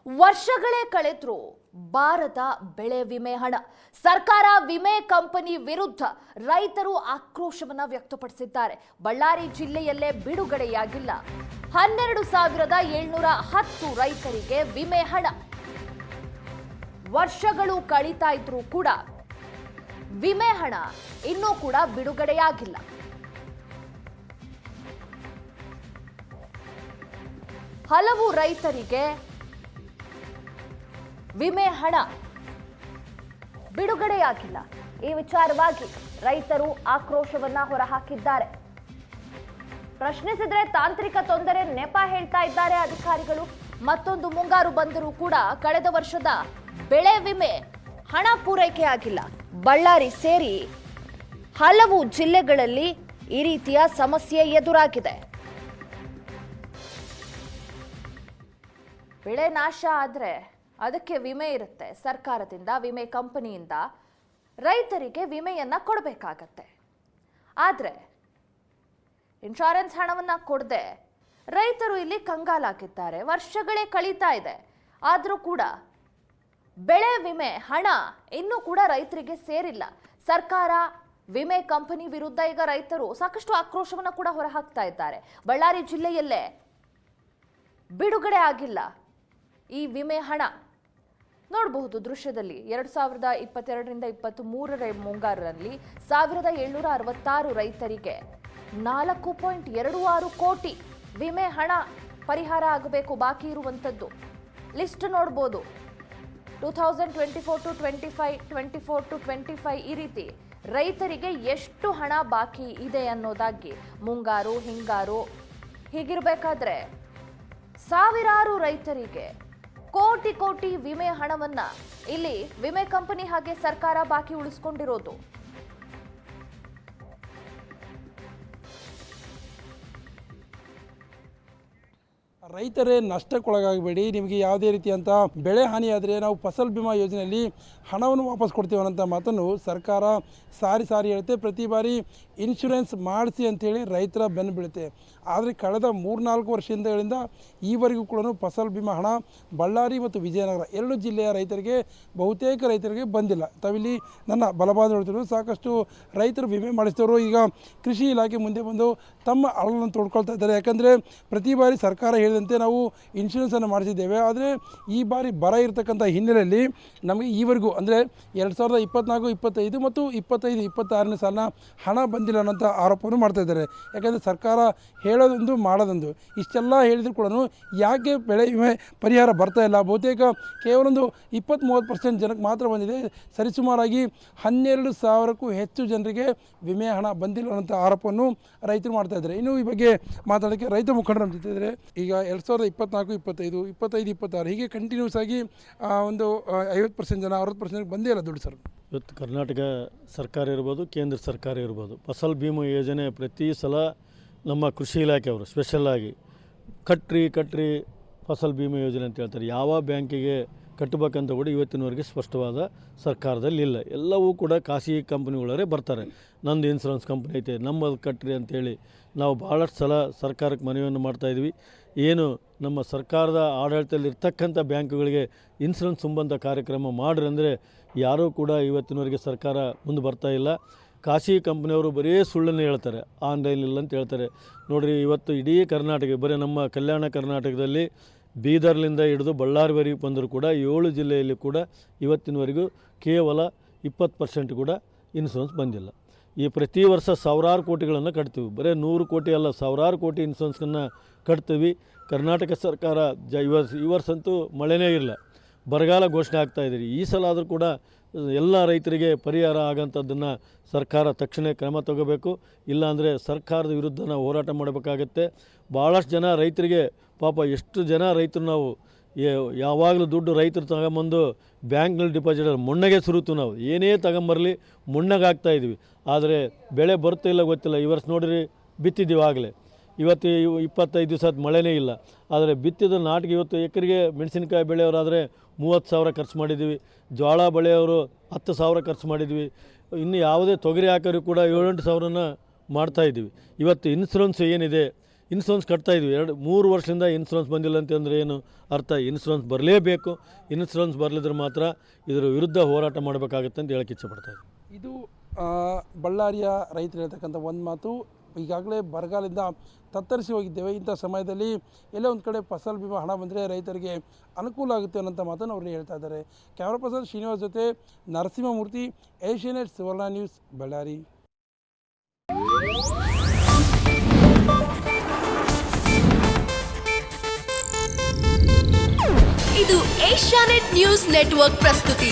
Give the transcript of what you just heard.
ವರ್ಷಗಳೇ ಕಳೆದ್ರು ಬಾರದ ಬೆಳೆ ವಿಮೆ ಹಣ ಸರ್ಕಾರ ವಿಮೆ ಕಂಪನಿ ವಿರುದ್ಧ ರೈತರು ಆಕ್ರೋಶವನ್ನ ವ್ಯಕ್ತಪಡಿಸಿದ್ದಾರೆ. ಬಳ್ಳಾರಿ ಜಿಲ್ಲೆಯಲ್ಲೇ ಬಿಡುಗಡೆಯಾಗಿಲ್ಲ 12,710 ರೈತರಿಗೆ ವಿಮೆ ಹಣ. ವರ್ಷಗಳು ಕಳೀತಾ ಇದ್ರೂ ಕೂಡ ವಿಮೆ ಹಣ ಇನ್ನೂ ಕೂಡ ಬಿಡುಗಡೆಯಾಗಿಲ್ಲ. ಹಲವು ರೈತರಿಗೆ ವಿಮೆ ಹಣ ಬಿಡುಗಡೆಯಾಗಿಲ್ಲ. ಈ ವಿಚಾರವಾಗಿ ರೈತರು ಆಕ್ರೋಶವನ್ನ ಹೊರಹಾಕಿದ್ದಾರೆ. ಪ್ರಶ್ನಿಸಿದ್ರೆ ತಾಂತ್ರಿಕ ತೊಂದರೆ ನೆಪ ಹೇಳ್ತಾ ಇದ್ದಾರೆ ಅಧಿಕಾರಿಗಳು. ಮತ್ತೊಂದು ಮುಂಗಾರು ಬಂದರೂ ಕೂಡ ಕಳೆದ ವರ್ಷದ ಬೆಳೆ ವಿಮೆ ಹಣ ಪೂರೈಕೆ ಆಗಿಲ್ಲ. ಬಳ್ಳಾರಿ ಸೇರಿ ಹಲವು ಜಿಲ್ಲೆಗಳಲ್ಲಿ ಈ ರೀತಿಯ ಸಮಸ್ಯೆ ಎದುರಾಗಿದೆ. ಬೆಳೆ ನಾಶ ಆದ್ರೆ ಅದಕ್ಕೆ ವಿಮೆ ಇರುತ್ತೆ. ಸರ್ಕಾರದಿಂದ, ವಿಮೆ ಕಂಪನಿಯಿಂದ ರೈತರಿಗೆ ವಿಮೆಯನ್ನ ಕೊಡಬೇಕಾಗತ್ತೆ. ಆದ್ರೆ ಇನ್ಶೂರೆನ್ಸ್ ಹಣವನ್ನ ಕೊಡದೆ ರೈತರು ಇಲ್ಲಿ ಕಂಗಾಲಾಗಿದ್ದಾರೆ. ವರ್ಷಗಳೇ ಕಳೀತಾ ಇದೆ, ಆದ್ರೂ ಕೂಡ ಬೆಳೆ ವಿಮೆ ಹಣ ಇನ್ನೂ ಕೂಡ ರೈತರಿಗೆ ಸೇರಿಲ್ಲ. ಸರ್ಕಾರ, ವಿಮೆ ಕಂಪನಿ ವಿರುದ್ಧ ಈಗ ರೈತರು ಸಾಕಷ್ಟು ಆಕ್ರೋಶವನ್ನ ಕೂಡ ಹೊರಹಾಕ್ತಾ ಇದ್ದಾರೆ. ಬಳ್ಳಾರಿ ಜಿಲ್ಲೆಯಲ್ಲೇ ಬಿಡುಗಡೆ ಆಗಿಲ್ಲ ಈ ವಿಮೆ ಹಣ. ನೋಡಬಹುದು ದೃಶ್ಯದಲ್ಲಿ 2022ರಿಂದ 23ರ ಮುಂಗಾರಿನಲ್ಲಿ 1,766 ರೈತರಿಗೆ 4.26 ಕೋಟಿ ವಿಮೆ ಹಣ ಪರಿಹಾರ ಆಗಬೇಕು ಬಾಕಿ ಇರುವಂಥದ್ದು. ಲಿಸ್ಟ್ ನೋಡ್ಬೋದು. 2024 to 25, 24 to 25 ಈ ರೀತಿ ರೈತರಿಗೆ ಎಷ್ಟು ಹಣ ಬಾಕಿ ಇದೆ ಅನ್ನೋದಾಗಿ ಮುಂಗಾರು, ಹಿಂಗಾರು ಹೀಗಿರಬೇಕಾದ್ರೆ ಸಾವಿರಾರು ರೈತರಿಗೆ ಕೋಟಿ ಕೋಟಿ ವಿಮೆ ಹಣವನ್ನ ಇಲ್ಲಿ ವಿಮೆ ಕಂಪನಿ ಹಾಗೆ ಸರ್ಕಾರ ಬಾಕಿ ಉಳಿಸಿಕೊಂಡಿರೋದು. ರೈತರೇ ನಷ್ಟಕ್ಕೊಳಗಾಗಬೇಡಿ, ನಿಮಗೆ ಯಾವುದೇ ರೀತಿಯಂಥ ಬೆಳೆ ಹಾನಿಯಾದರೆ ನಾವು ಫಸಲ್ ಬಿಮಾ ಯೋಜನೆಯಲ್ಲಿ ಹಣವನ್ನು ವಾಪಸ್ ಕೊಡ್ತೀವಿ ಅನ್ನೋಂಥ ಮಾತನ್ನು ಸರ್ಕಾರ ಸಾರಿ ಹೇಳುತ್ತೆ. ಪ್ರತಿ ಬಾರಿ ಇನ್ಶೂರೆನ್ಸ್ ಮಾಡಿಸಿ ಅಂಥೇಳಿ ರೈತರ ಬೆನ್ನು ಬೀಳುತ್ತೆ. ಆದರೆ ಕಳೆದ 3-4 ವರ್ಷಗಳಿಂದ ಈವರೆಗೂ ಕೂಡ ಫಸಲ್ ಬಿಮಾ ಹಣ ಬಳ್ಳಾರಿ ಮತ್ತು ವಿಜಯನಗರ 2 ಜಿಲ್ಲೆಯ ರೈತರಿಗೆ, ಬಹುತೇಕ ರೈತರಿಗೆ ಬಂದಿಲ್ಲ. ತಾವಿಲ್ಲಿ ನನ್ನ ಬಲಭಾಗ ನೋಡ್ತಿದ್ರು, ಸಾಕಷ್ಟು ರೈತರು ವಿಮೆ ಮಾಡಿಸಿದವರು ಈಗ ಕೃಷಿ ಇಲಾಖೆ ಮುಂದೆ ಬಂದು ತಮ್ಮ ಅಳಲನ್ನು ತೋಡ್ಕೊಳ್ತಾ ಇದ್ದಾರೆ. ಯಾಕಂದರೆ ಪ್ರತಿ ಬಾರಿ ಸರ್ಕಾರ ಹೇಳಿದಂತೆ ನಾವು ಇನ್ಶೂರೆನ್ಸನ್ನು ಮಾಡಿಸಿದ್ದೇವೆ, ಆದರೆ ಈ ಬಾರಿ ಬರ ಇರತಕ್ಕಂಥ ಹಿನ್ನೆಲೆಯಲ್ಲಿ ನಮಗೆ ಈವರೆಗೂ ಅಂದರೆ 2024, 25 ಮತ್ತು 25-26ನೇ ಸಾಲಿನ ಹಣ ಬಂದಿಲ್ಲ ಅನ್ನೋಂಥ ಆರೋಪವನ್ನು ಮಾಡ್ತಾ ಇದ್ದಾರೆ. ಯಾಕಂದರೆ ಸರ್ಕಾರ ಹೇಳೋದೊಂದು ಮಾಡೋದೊಂದು. ಇಷ್ಟೆಲ್ಲ ಹೇಳಿದ್ರು ಕೂಡ ಯಾಕೆ ಬೆಳೆ ವಿಮೆ ಪರಿಹಾರ ಬರ್ತಾ ಇಲ್ಲ? ಬಹುತೇಕ ಕೇವಲ ಒಂದು 20-30% ಜನಕ್ಕೆ ಮಾತ್ರ ಬಂದಿದೆ. ಸರಿಸುಮಾರಾಗಿ 12,000ಕ್ಕೂ ಹೆಚ್ಚು ಜನರಿಗೆ ವಿಮೆ ಹಣ ಬಂದಿಲ್ಲ ಅನ್ನೋಂಥ ಆರೋಪವನ್ನು ರೈತರು ಮಾಡ್ತಾ ಇದ್ದಾರೆ. ಇನ್ನು ಈ ಬಗ್ಗೆ ಮಾತಾಡೋಕ್ಕೆ ರೈತ ಮುಖಂಡರು ಅಂತ ಇದ್ದಾರೆ. ಈಗ 2024, 25, 26 ಹೀಗೆ ಕಂಟಿನ್ಯೂಸ್ ಆಗಿ ಒಂದು 50% ಜನ, 60% ಬಂದೇ ಇಲ್ಲ ದುಡ್ಡು ಸರ್. ಇವತ್ತು ಕರ್ನಾಟಕ ಸರ್ಕಾರ ಇರ್ಬೋದು, ಕೇಂದ್ರ ಸರ್ಕಾರ ಇರ್ಬೋದು, ಫಸಲ್ ಬಿಮಾ ಯೋಜನೆ ಪ್ರತಿ ಸಲ ನಮ್ಮ ಕೃಷಿ ಇಲಾಖೆಯವರು ಸ್ಪೆಷಲ್ಲಾಗಿ ಕಟ್ರಿ ಫಸಲ್ ಬಿಮಾ ಯೋಜನೆ ಅಂತ ಹೇಳ್ತಾರೆ. ಯಾವ ಬ್ಯಾಂಕಿಗೆ ಕಟ್ಟಬೇಕಂತ ಕೂಡ ಇವತ್ತಿನವರೆಗೆ ಸ್ಪಷ್ಟವಾದ ಸರ್ಕಾರದಲ್ಲಿ ಇಲ್ಲ. ಎಲ್ಲವೂ ಕೂಡ ಖಾಸಗಿ ಕಂಪ್ನಿಗಳವರೇ ಬರ್ತಾರೆ. ನಂದು ಇನ್ಸೂರೆನ್ಸ್ ಕಂಪ್ನಿ ಐತೆ, ನಮ್ಮದು ಕಟ್ರಿ ಅಂತೇಳಿ ನಾವು ಭಾಳಷ್ಟು ಸಲ ಸರ್ಕಾರಕ್ಕೆ ಮನವಿಯನ್ನು ಮಾಡ್ತಾಯಿದ್ವಿ. ಏನು ನಮ್ಮ ಸರ್ಕಾರದ ಆಡಳಿತದಲ್ಲಿ ಇರ್ತಕ್ಕಂಥ ಬ್ಯಾಂಕುಗಳಿಗೆ ಇನ್ಸೂರೆನ್ಸ್ ತುಂಬಂಥ ಕಾರ್ಯಕ್ರಮ ಮಾಡ್ರಿ ಅಂದರೆ ಯಾರೂ ಕೂಡ ಇವತ್ತಿನವರೆಗೆ ಸರ್ಕಾರ ಮುಂದೆ ಬರ್ತಾ ಇಲ್ಲ. ಖಾಸಗಿ ಕಂಪ್ನಿಯವರು ಬರೀ ಸುಳ್ಳನ್ನು ಹೇಳ್ತಾರೆ, ಆನ್ಲೈನ್ ಇಲ್ಲ ಅಂತ ಹೇಳ್ತಾರೆ. ನೋಡಿರಿ, ಇವತ್ತು ಇಡೀ ಕರ್ನಾಟಕ, ಬರೀ ನಮ್ಮ ಕಲ್ಯಾಣ ಕರ್ನಾಟಕದಲ್ಲಿ ಬೀದರ್ಲಿಂದ ಹಿಡಿದು ಬಳ್ಳಾರಿವರೆಗೆ ಬಂದರೂ ಕೂಡ 7 ಜಿಲ್ಲೆಯಲ್ಲಿ ಕೂಡ ಇವತ್ತಿನವರೆಗೂ ಕೇವಲ 20% ಕೂಡ ಇನ್ಸೂರೆನ್ಸ್ ಬಂದಿಲ್ಲ. ಈ ಪ್ರತಿ ವರ್ಷ ಸಾವಿರಾರು ಕೋಟಿಗಳನ್ನು ಕಟ್ತೀವಿ. ಬರೀ 100 ಕೋಟಿ ಅಲ್ಲ, ಸಾವಿರಾರು ಕೋಟಿ ಇನ್ಸೂರೆನ್ಸನ್ನು ಕಟ್ತೀವಿ. ಕರ್ನಾಟಕ ಸರ್ಕಾರ ಈ ವರ್ಷಂತೂ ಮಳೆನೇ ಇಲ್ಲ, ಬರಗಾಲ ಘೋಷಣೆ ಆಗ್ತಾಯಿದ್ದೀರಿ. ಈ ಸಲ ಆದರೂ ಕೂಡ ಎಲ್ಲ ರೈತರಿಗೆ ಪರಿಹಾರ ಆಗೋಂಥದ್ದನ್ನು ಸರ್ಕಾರ ತಕ್ಷಣ ಕ್ರಮ ತಗೋಬೇಕು. ಇಲ್ಲಾಂದರೆ ಸರ್ಕಾರದ ವಿರುದ್ಧ ನಾವು ಹೋರಾಟ ಮಾಡಬೇಕಾಗತ್ತೆ. ಭಾಳಷ್ಟು ಜನ ರೈತರಿಗೆ ಪಾಪ, ಎಷ್ಟು ಜನ ರೈತರು ನಾವು ಯಾವಾಗಲೂ ದುಡ್ಡು ರೈತರು ತಗೊಂಬಂದು ಬ್ಯಾಂಕ್ನಲ್ಲಿ ಡಿಪಾಸಿಟ್ ಮುಣ್ಣಗೆ ಸುರುತ್ತು. ನಾವು ಏನೇ ತಗೊಂಬರಲಿ ಮುಣ್ಣಗೆ ಹಾಕ್ತಾಯಿದ್ವಿ. ಆದರೆ ಬೆಳೆ ಬರ್ತಿಲ್ಲ ಗೊತ್ತಿಲ್ಲ. ಈ ವರ್ಷ ನೋಡಿರಿ, ಬಿತ್ತಿದ್ದೀವಿ ಆಗಲೇ, ಇವತ್ತು 25 ದಿವಸ ಮಳೆನೇ ಇಲ್ಲ. ಆದರೆ ಬಿತ್ತಿದ ನಾಟಿಗೆ ಇವತ್ತು ಎಕರೆಗೆ ಮೆಣಸಿನಕಾಯಿ ಬೆಳೆಯವರಾದರೆ 30,000 ಖರ್ಚು ಮಾಡಿದ್ದೀವಿ. ಜೋಳ ಬೆಳೆಯವರು 10,000 ಖರ್ಚು ಮಾಡಿದ್ವಿ. ಇನ್ನು ಯಾವುದೇ ತೊಗರಿ ಹಾಕೋರು ಕೂಡ 7-8 ಸಾವಿರನ ಮಾಡ್ತಾಯಿದ್ದೀವಿ. ಇವತ್ತು ಇನ್ಸೂರೆನ್ಸ್ ಏನಿದೆ, ಇನ್ಸೂರೆನ್ಸ್ ಕಟ್ತಾ ಇದ್ವಿ 2-3 ವರ್ಷದಿಂದ ಇನ್ಸೂರೆನ್ಸ್ ಬಂದಿಲ್ಲ ಅಂತಂದರೆ ಏನು ಅರ್ಥ? ಇನ್ಸೂರೆನ್ಸ್ ಬರಲೇಬೇಕು. ಇನ್ಸೂರೆನ್ಸ್ ಬರಲಿದ್ರೆ ಮಾತ್ರ ಇದರ ವಿರುದ್ಧ ಹೋರಾಟ ಮಾಡಬೇಕಾಗುತ್ತೆ ಅಂತ ಹೇಳಕ್ಕೆ ಇಚ್ಛೆಪಡ್ತಾ ಇದ್ದೀನಿ. ಇದು ಬಳ್ಳಾರಿಯ ರೈತರು ಹೇಳ್ತಕ್ಕಂಥ ಒಂದು ಮಾತು. ಈಗಾಗಲೇ ಬರಗಾಲದಿಂದ ತತ್ತರಿಸಿ ಹೋಗಿದ್ದೇವೆ. ಇಂಥ ಸಮಯದಲ್ಲಿ ಎಲ್ಲೇ ಒಂದು ಕಡೆ ಫಸಲ್ ಬಿಮಾ ಹಣ ಬಂದರೆ ರೈತರಿಗೆ ಅನುಕೂಲ ಆಗುತ್ತೆ ಅನ್ನೋಂಥ ಮಾತನ್ನು ಅವರು ಹೇಳ್ತಾ ಇದ್ದಾರೆ. ಕ್ಯಾಮ್ರಾ ಪರ್ಸನ್ ಶ್ರೀನಿವಾಸ್ ಜೊತೆ ನರಸಿಂಹಮೂರ್ತಿ, ಏಷ್ಯಾನೆಟ್ ಸುವರ್ಣ ನ್ಯೂಸ್, ಬಳ್ಳಾರಿ. ಇದು ಏಷ್ಯಾನೆಟ್ ನ್ಯೂಸ್ ನೆಟ್ವರ್ಕ್ ಪ್ರಸ್ತುತಿ.